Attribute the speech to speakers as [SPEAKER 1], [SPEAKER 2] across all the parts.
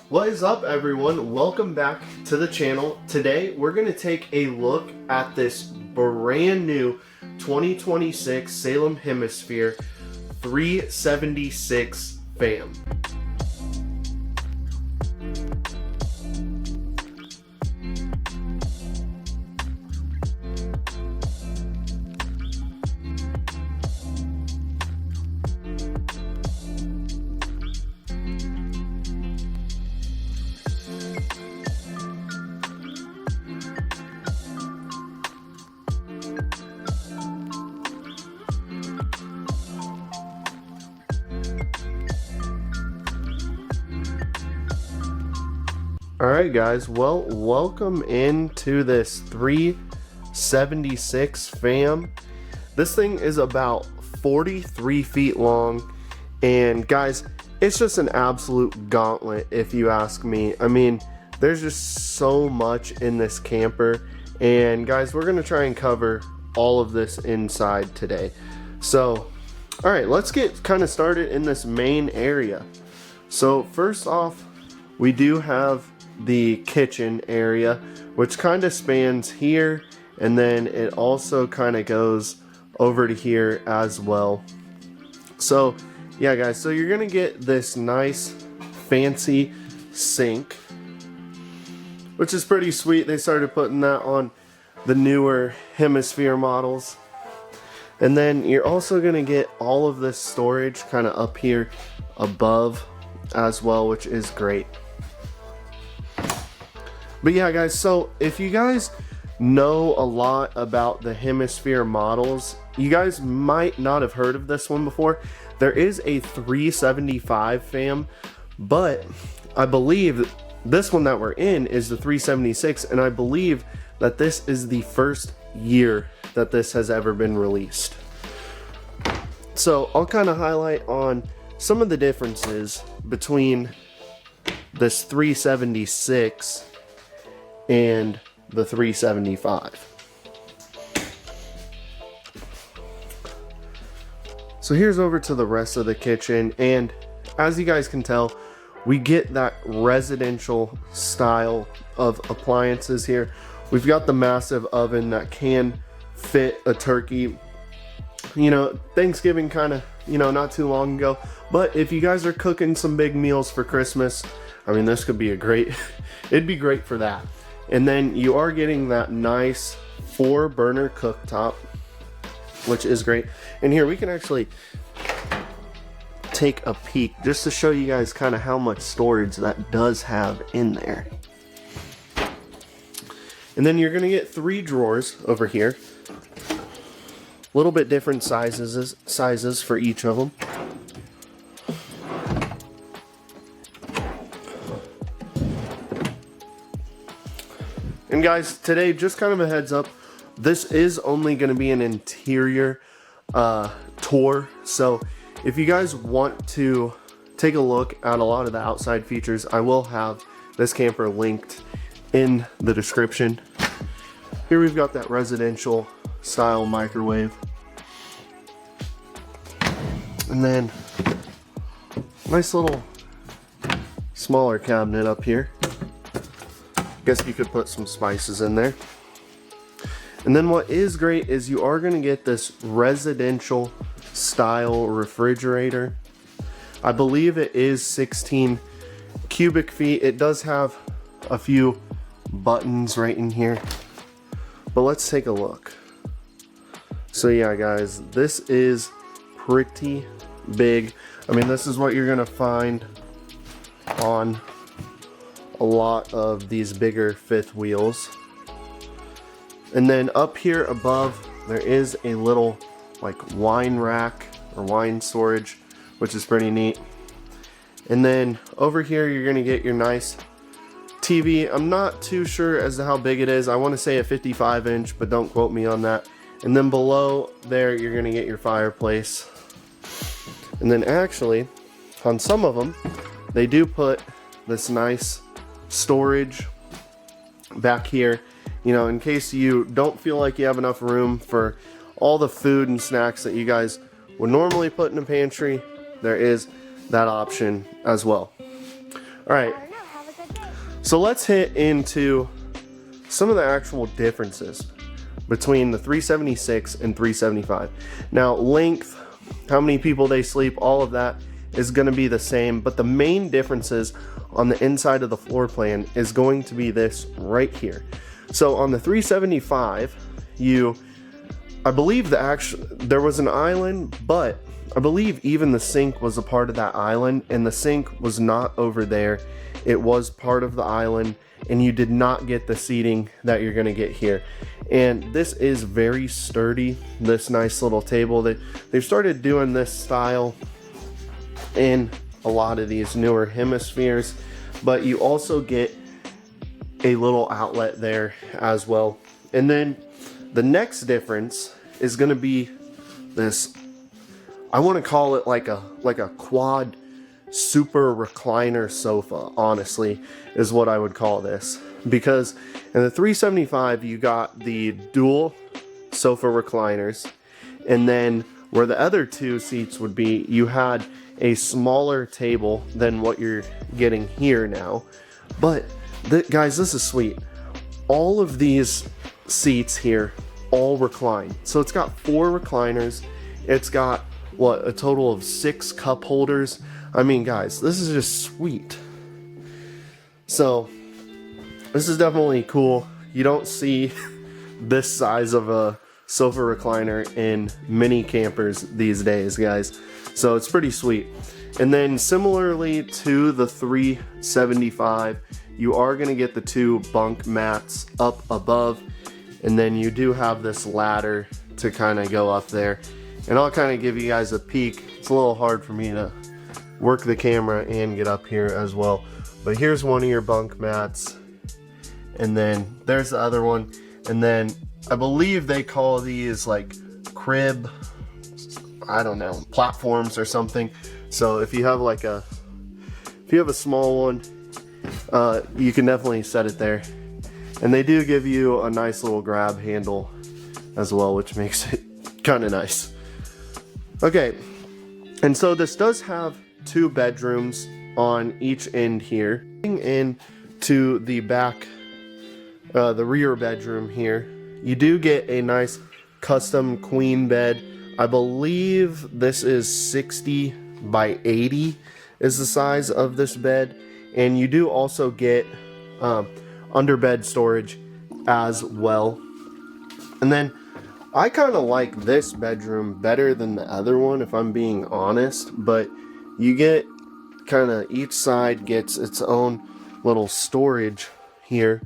[SPEAKER 1] What is up, everyone? Welcome back to the channel. Today we're going to take a look at this brand new 2026 Salem Hemisphere 376 fam. Alright guys, well, welcome into this 376 fam. This thing is about 43 feet long, and guys, it's just an absolute gauntlet if you ask me. I mean, there's just so much in this camper, and guys, we're going to try and cover all of this inside today. So, alright, let's get kind of started in this main area. So first off, we do have the kitchen area, which kind of spans here, and then it also kind of goes over to here as well. So yeah guys, so you're gonna get this nice fancy sink, which is pretty sweet. They started putting that on the newer Hemisphere models. And then you're also gonna get all of this storage kind of up here above as well, which is great. But yeah guys, so if you guys know a lot about the Hemisphere models, you guys might not have heard of this one before. There is a 375 fam, but I believe this one that we're in is the 376, and I believe that this is the first year that this has ever been released. So I'll kind of highlight on some of the differences between this 376 and the 375. So here's over to the rest of the kitchen, and as you guys can tell, we get that residential style of appliances here. We've got the massive oven that can fit a turkey. You know, Thanksgiving kind of, not too long ago, but if you guys are cooking some big meals for Christmas, I mean, this could be it'd be great for that. And then you are getting that nice 4-burner cooktop, which is great. And here we can actually take a peek just to show you guys kind of how much storage that does have in there. And then you're going to get 3 drawers over here. A little bit different sizes for each of them. And guys, today, just kind of a heads up, this is only going to be an interior tour. So if you guys want to take a look at a lot of the outside features, I will have this camper linked in the description. Here we've got that residential style microwave. And then nice little smaller cabinet up here. Guess you could put some spices in there. And then what is great is you are going to get this residential style refrigerator. I believe it is 16 cubic feet. It does have a few buttons right in here, but let's take a look. So yeah guys, this is pretty big. I mean, this is what you're going to find on a lot of these bigger fifth wheels. And then up here above there is a little like wine rack or wine storage, which is pretty neat. And then over here you're gonna get your nice TV. I'm not too sure as to how big it is. I want to say a 55-inch, but don't quote me on that. And then below there you're gonna get your fireplace. And then actually on some of them they do put this nice storage back here, in case you don't feel like you have enough room for all the food and snacks that you guys would normally put in a pantry. There is that option as well. All right, So let's hit into some of the actual differences between the 376 and 375. Now, length, how many people they sleep, all of that is going to be the same, but the main differences on the inside of the floor plan is going to be this right here. So on the 375, I believe there was an island, but I believe even the sink was a part of that island, and the sink was not over there. It was part of the island, and you did not get the seating that you're going to get here. And this is very sturdy, this nice little table. They've started doing this style in a lot of these newer hemispheres, but you also get a little outlet there as well. And then the next difference is going to be this, I want to call it like a quad super recliner sofa, honestly, is what I would call this. Because in the 375 you got the dual sofa recliners, and then where the other two seats would be, you had a smaller table than what you're getting here now. But guys, this is sweet. All of these seats here all recline. So it's got 4 recliners. It's got what, a total of 6 cup holders. I mean, guys, this is just sweet. So this is definitely cool. You don't see this size of a sofa recliner in many campers these days, guys. So it's pretty sweet. And then similarly to the 375, you are going to get the 2 bunk mats up above, and then you do have this ladder to kind of go up there. And I'll kind of give you guys a peek. It's a little hard for me to work the camera and get up here as well. But here's one of your bunk mats, and then there's the other one. And then I believe they call these like crib, I don't know, platforms or something. So if you have a small one, you can definitely set it there. And they do give you a nice little grab handle as well, which makes it kind of nice. Okay, and so this does have 2 bedrooms on each end here. Into the back, the rear bedroom here, you do get a nice custom queen bed. I believe this is 60 by 80 is the size of this bed, and you do also get underbed storage as well. And then I kind of like this bedroom better than the other one, if I'm being honest, but you get kind of, each side gets its own little storage here,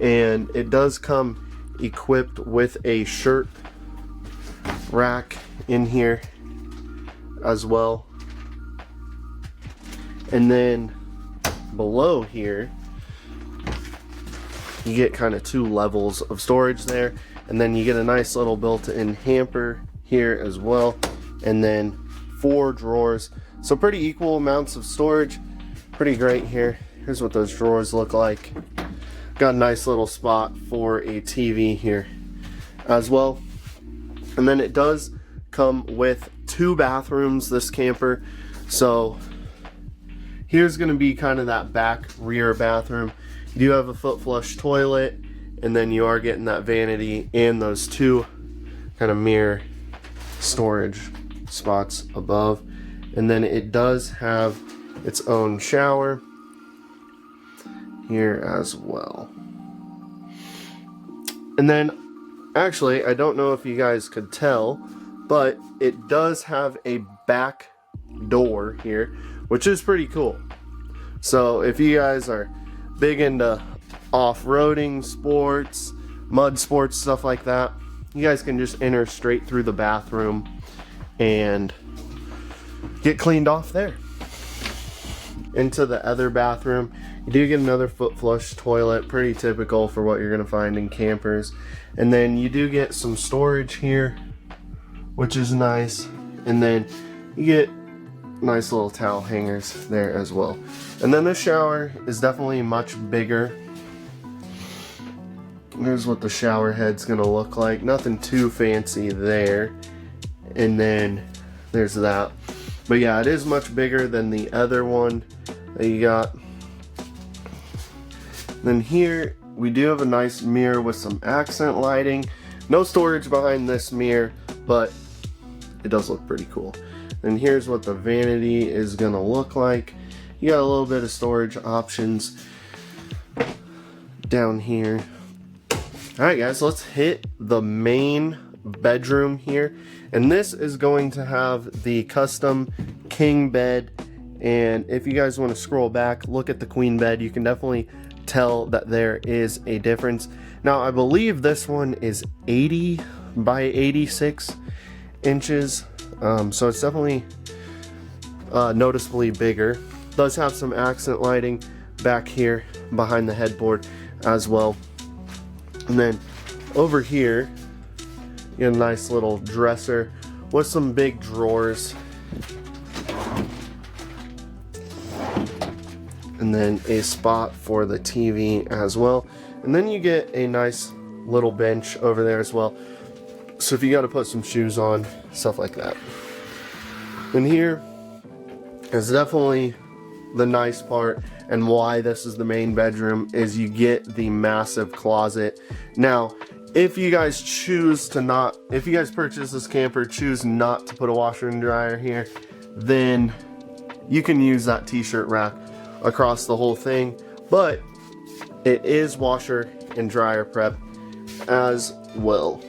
[SPEAKER 1] and it does come equipped with a shirt rack in here as well. And then below here you get kind of 2 levels of storage there, and then you get a nice little built-in hamper here as well, and then 4 drawers. So pretty equal amounts of storage, pretty great here. Here's what those drawers look like. Got a nice little spot for a TV here as well. And then it does come with 2 bathrooms, this camper. So here's going to be kind of that back rear bathroom. You do have a foot flush toilet, and then you are getting that vanity and those 2 kind of mirror storage spots above. And then it does have its own shower here as well. And then actually, I don't know if you guys could tell, but it does have a back door here, which is pretty cool. So if you guys are big into off-roading sports, mud sports, stuff like that, you guys can just enter straight through the bathroom and get cleaned off there. Into the other bathroom, you do get another foot flush toilet, pretty typical for what you're going to find in campers. And then you do get some storage here, which is nice. And then you get nice little towel hangers there as well. And then the shower is definitely much bigger. Here's what the shower head's going to look like. Nothing too fancy there. And then there's that. But yeah, it is much bigger than the other one that you got. Then here we do have a nice mirror with some accent lighting. No storage behind this mirror, but it does look pretty cool. And here's what the vanity is gonna look like. You got a little bit of storage options down here. Alright guys, let's hit the main bedroom here. And this is going to have the custom king bed. And if you guys want to scroll back, look at the queen bed, you can definitely tell that there is a difference. Now I believe this one is 80 by 86 inches. So it's definitely noticeably bigger. Does have some accent lighting back here behind the headboard as well. And then over here, you get a nice little dresser with some big drawers. And then a spot for the TV as well. And then you get a nice little bench over there as well. So if you got to put some shoes on, stuff like that. And here is definitely the nice part, and why this is the main bedroom, is you get the massive closet. Now, if you guys choose to not, if you guys purchase this camper, choose not to put a washer and dryer here, then you can use that t-shirt rack across the whole thing, but it is washer and dryer prep as well.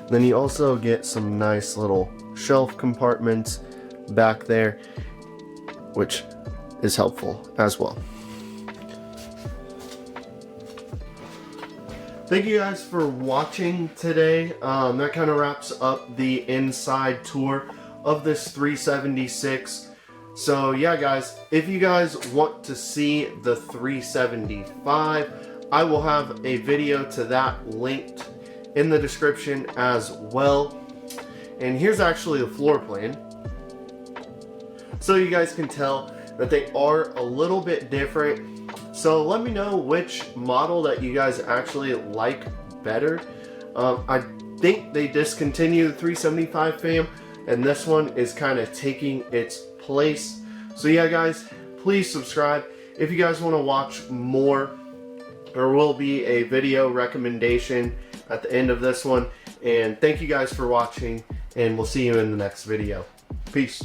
[SPEAKER 1] Then you also get some nice little shelf compartments back there, which is helpful as well. Thank you guys for watching today. That kind of wraps up the inside tour of this 376. So yeah guys, if you guys want to see the 375, I will have a video to that linked in the description as well. And here's actually the floor plan, so you guys can tell that they are a little bit different. So let me know which model that you guys actually like better. I think they discontinued the 375 fam, and this one is kind of taking its place. So yeah guys, please subscribe if you guys want to watch more. There will be a video recommendation at the end of this one. And thank you guys for watching, and we'll see you in the next video. Peace.